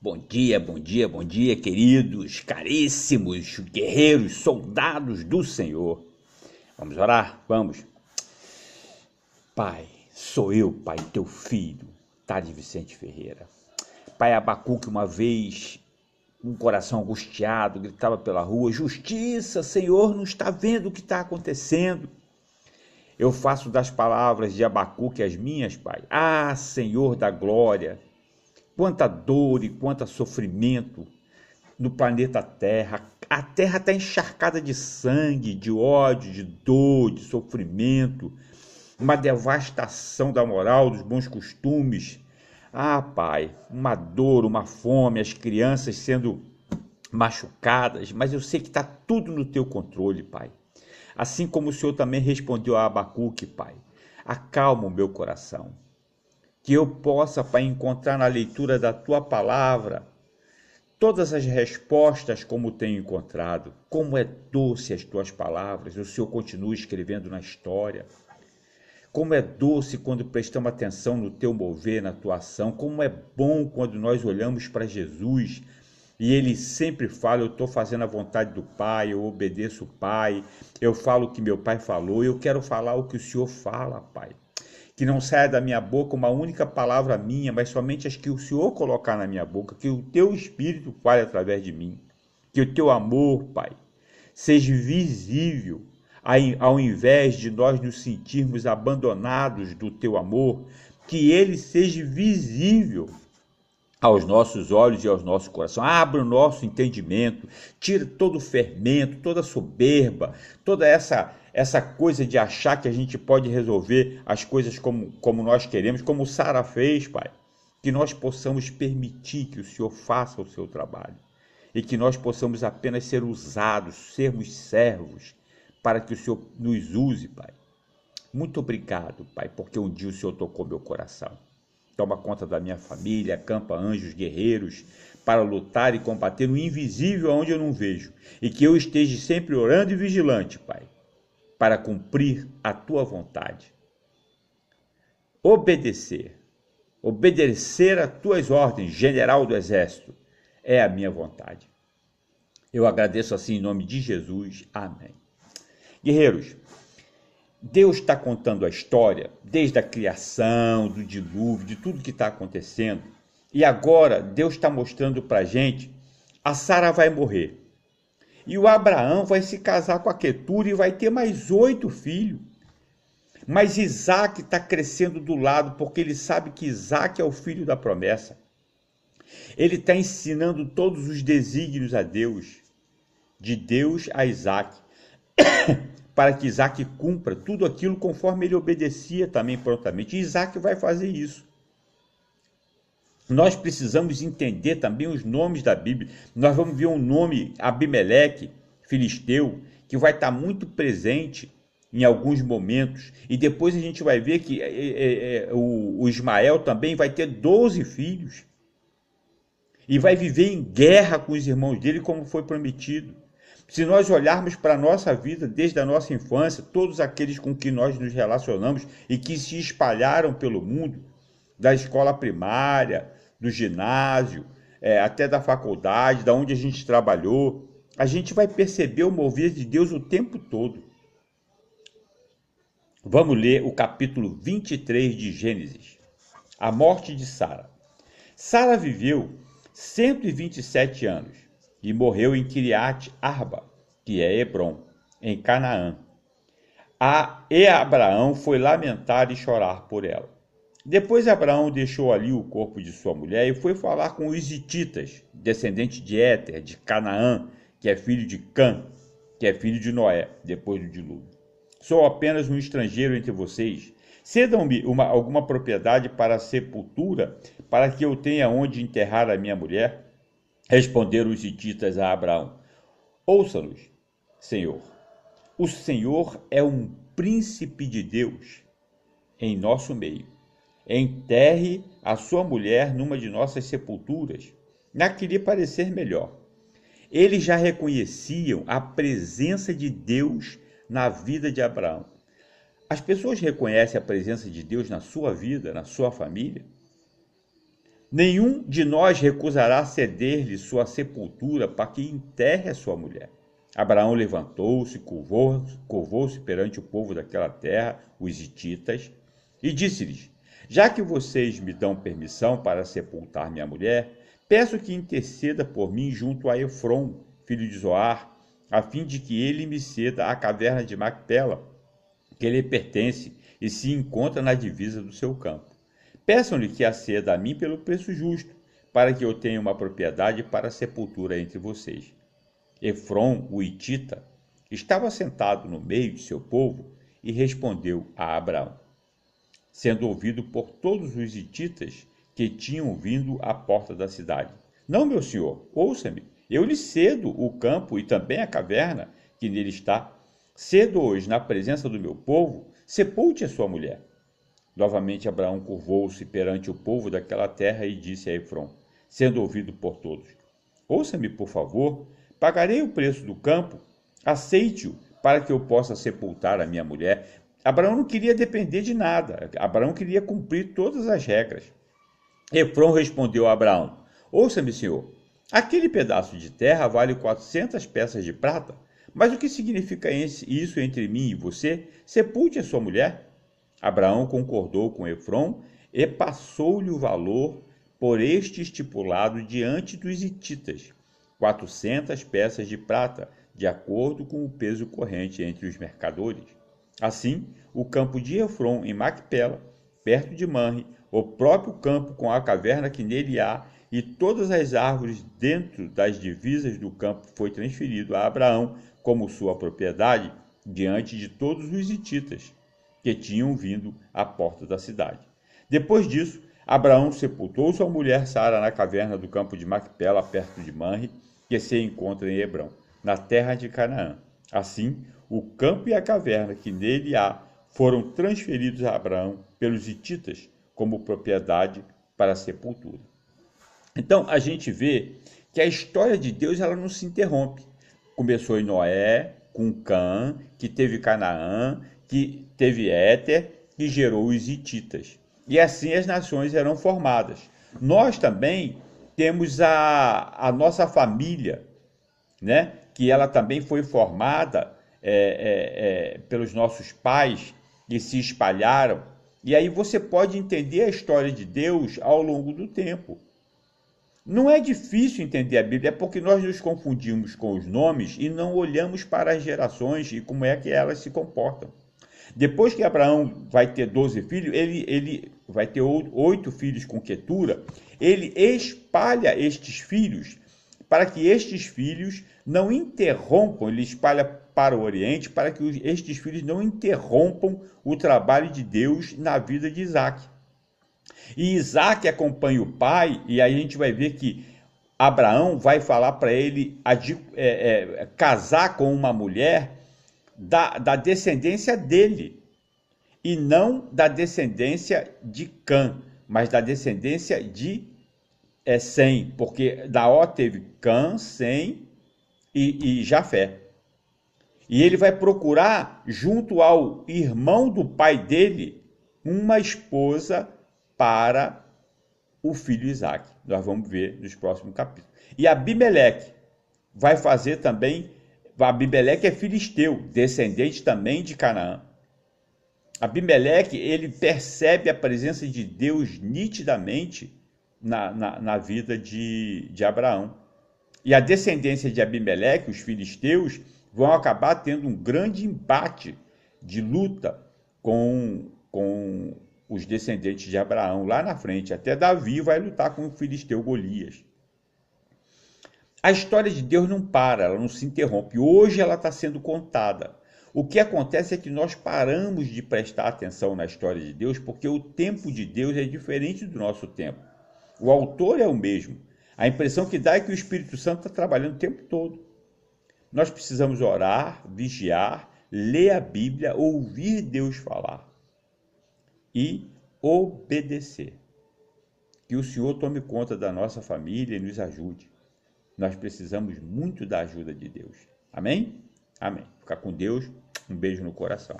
Bom dia, bom dia, bom dia, queridos, caríssimos guerreiros, soldados do Senhor. Vamos orar? Vamos. Pai, sou eu, Pai, teu filho, Tade Vicente Ferreira. Pai Abacuque, uma vez, um coração angustiado, gritava pela rua: Justiça, Senhor, não está vendo o que está acontecendo? Eu faço das palavras de Abacuque as minhas, Pai. Ah, Senhor da glória! Quanta dor e quanto sofrimento no planeta Terra. A Terra está encharcada de sangue, de ódio, de dor, de sofrimento, uma devastação da moral, dos bons costumes. Ah, Pai, uma dor, uma fome, as crianças sendo machucadas, mas eu sei que está tudo no teu controle, Pai. Assim como o Senhor também respondeu a Abacuque, Pai. Acalma o meu coração. Que eu possa, Pai, encontrar na leitura da Tua Palavra todas as respostas como tenho encontrado. Como é doce as Tuas palavras, o Senhor continua escrevendo na história. Como é doce quando prestamos atenção no Teu mover, na Tua ação. Como é bom quando nós olhamos para Jesus e Ele sempre fala: eu estou fazendo a vontade do Pai, eu obedeço o Pai, eu falo o que meu Pai falou, eu quero falar o que o Senhor fala, Pai. Que não saia da minha boca uma única palavra minha, mas somente as que o Senhor colocar na minha boca, que o Teu Espírito fale através de mim. Que o Teu amor, Pai, seja visível, ao invés de nós nos sentirmos abandonados do Teu amor, que ele seja visível aos nossos olhos e aos nossos corações. Abra o nosso entendimento, tira todo o fermento, toda a soberba, toda essa coisa de achar que a gente pode resolver as coisas como nós queremos, como Sara fez, Pai. Que nós possamos permitir que o Senhor faça o seu trabalho e que nós possamos apenas ser usados, sermos servos, para que o Senhor nos use, Pai. Muito obrigado, Pai, porque um dia o Senhor tocou meu coração. Toma conta da minha família, acampa anjos guerreiros para lutar e combater o invisível onde eu não vejo. E que eu esteja sempre orando e vigilante, Pai, para cumprir a Tua vontade. Obedecer a Tuas ordens, general do Exército, é a minha vontade. Eu agradeço assim em nome de Jesus. Amém. Guerreiros, Deus está contando a história desde a criação, do dilúvio, de tudo que está acontecendo. E agora Deus está mostrando para a gente, a Sara vai morrer. E o Abraão vai se casar com a Quetura e vai ter mais 8 filhos. Mas Isaac está crescendo do lado, porque ele sabe que Isaac é o filho da promessa. Ele está ensinando todos os desígnios a Deus, de Deus a Isaac, para que Isaac cumpra tudo aquilo conforme ele obedecia também prontamente. E Isaac vai fazer isso. Nós precisamos entender também os nomes da Bíblia. Nós vamos ver um nome, Abimeleque, filisteu, que vai estar muito presente em alguns momentos. E depois a gente vai ver que o Ismael também vai ter 12 filhos. E vai viver em guerra com os irmãos dele, como foi prometido. Se nós olharmos para a nossa vida desde a nossa infância, todos aqueles com que nós nos relacionamos e que se espalharam pelo mundo, da escola primária, do ginásio, até da faculdade, da onde a gente trabalhou, a gente vai perceber o mover de Deus o tempo todo. Vamos ler o capítulo 23 de Gênesis. A morte de Sara. Sara viveu 127 anos e morreu em Kiriat Arba, que é Hebrom, em Canaã. E Abraão foi lamentar e chorar por ela. Depois Abraão deixou ali o corpo de sua mulher e foi falar com os hititas, descendentes de Éter, de Canaã, que é filho de Cã, que é filho de Noé, depois do dilúvio. Sou apenas um estrangeiro entre vocês. Cedam-me alguma propriedade para a sepultura, para que eu tenha onde enterrar a minha mulher? Responderam os hititas a Abraão: Ouça-nos, Senhor. O Senhor é um príncipe de Deus em nosso meio. Enterre a sua mulher numa de nossas sepulturas, na que lhe parecer melhor. Eles já reconheciam a presença de Deus na vida de Abraão. As pessoas reconhecem a presença de Deus na sua vida, na sua família? Nenhum de nós recusará ceder-lhe sua sepultura para que enterre a sua mulher. Abraão levantou-se, curvou-se perante o povo daquela terra, os hititas, e disse-lhes: já que vocês me dão permissão para sepultar minha mulher, peço que interceda por mim junto a Efron, filho de Zoar, a fim de que ele me ceda a caverna de Macpela, que lhe pertence e se encontra na divisa do seu campo. Peçam-lhe que a ceda a mim pelo preço justo, para que eu tenha uma propriedade para sepultura entre vocês. Efron, o hitita, estava sentado no meio de seu povo e respondeu a Abraão, sendo ouvido por todos os hititas que tinham vindo à porta da cidade: não, meu senhor, ouça-me, eu lhe cedo o campo e também a caverna que nele está. Cedo hoje, na presença do meu povo, sepulte a sua mulher. Novamente Abraão curvou-se perante o povo daquela terra e disse a Efron, sendo ouvido por todos: ouça-me, por favor, pagarei o preço do campo, aceite-o para que eu possa sepultar a minha mulher. Abraão não queria depender de nada, Abraão queria cumprir todas as regras. Efron respondeu a Abraão: ouça-me, senhor, aquele pedaço de terra vale 400 peças de prata, mas o que significa isso entre mim e você? Sepulte a sua mulher. Abraão concordou com Efron e passou-lhe o valor por este estipulado diante dos hititas, 400 peças de prata, de acordo com o peso corrente entre os mercadores. Assim, o campo de Efron em Macpela, perto de Manre, o próprio campo com a caverna que nele há, e todas as árvores dentro das divisas do campo foi transferido a Abraão como sua propriedade diante de todos os hititas que tinham vindo à porta da cidade. Depois disso, Abraão sepultou sua mulher Sara na caverna do campo de Macpela, perto de Manre, que se encontra em Hebrão, na terra de Canaã. Assim, o campo e a caverna que nele há foram transferidos a Abraão pelos hititas como propriedade para a sepultura. Então, a gente vê que a história de Deus ela não se interrompe. Começou em Noé, com Cã, que teve Canaã, que teve Éter, que gerou os hititas. E assim as nações eram formadas. Nós também temos a nossa família, né? Que ela também foi formada pelos nossos pais que se espalharam. E aí você pode entender a história de Deus ao longo do tempo. Não é difícil entender a Bíblia, é porque nós nos confundimos com os nomes e não olhamos para as gerações e como é que elas se comportam. Depois que Abraão vai ter 12 filhos, ele vai ter 8 filhos com Quetura, ele espalha estes filhos para que estes filhos não interrompam, ele espalha para o Oriente, para que estes filhos não interrompam o trabalho de Deus na vida de Isaac. E Isaac acompanha o pai, e aí a gente vai ver que Abraão vai falar para ele casar com uma mulher da descendência dele, e não da descendência de Cã, mas da descendência de Sem, porque Daó teve Cã, Sem e Jafé. E ele vai procurar, junto ao irmão do pai dele, uma esposa para o filho Isaac. Nós vamos ver nos próximos capítulos. E Abimeleque vai fazer também. Abimeleque é filisteu, descendente também de Canaã. Abimeleque, ele percebe a presença de Deus nitidamente na vida de Abraão. E a descendência de Abimeleque, os filisteus, vão acabar tendo um grande embate de luta com os descendentes de Abraão lá na frente. Até Davi vai lutar com o filisteu Golias. A história de Deus não para, ela não se interrompe. Hoje ela está sendo contada. O que acontece é que nós paramos de prestar atenção na história de Deus porque o tempo de Deus é diferente do nosso tempo. O autor é o mesmo. A impressão que dá é que o Espírito Santo está trabalhando o tempo todo. Nós precisamos orar, vigiar, ler a Bíblia, ouvir Deus falar e obedecer. Que o Senhor tome conta da nossa família e nos ajude. Nós precisamos muito da ajuda de Deus. Amém? Amém. Fica com Deus. Um beijo no coração.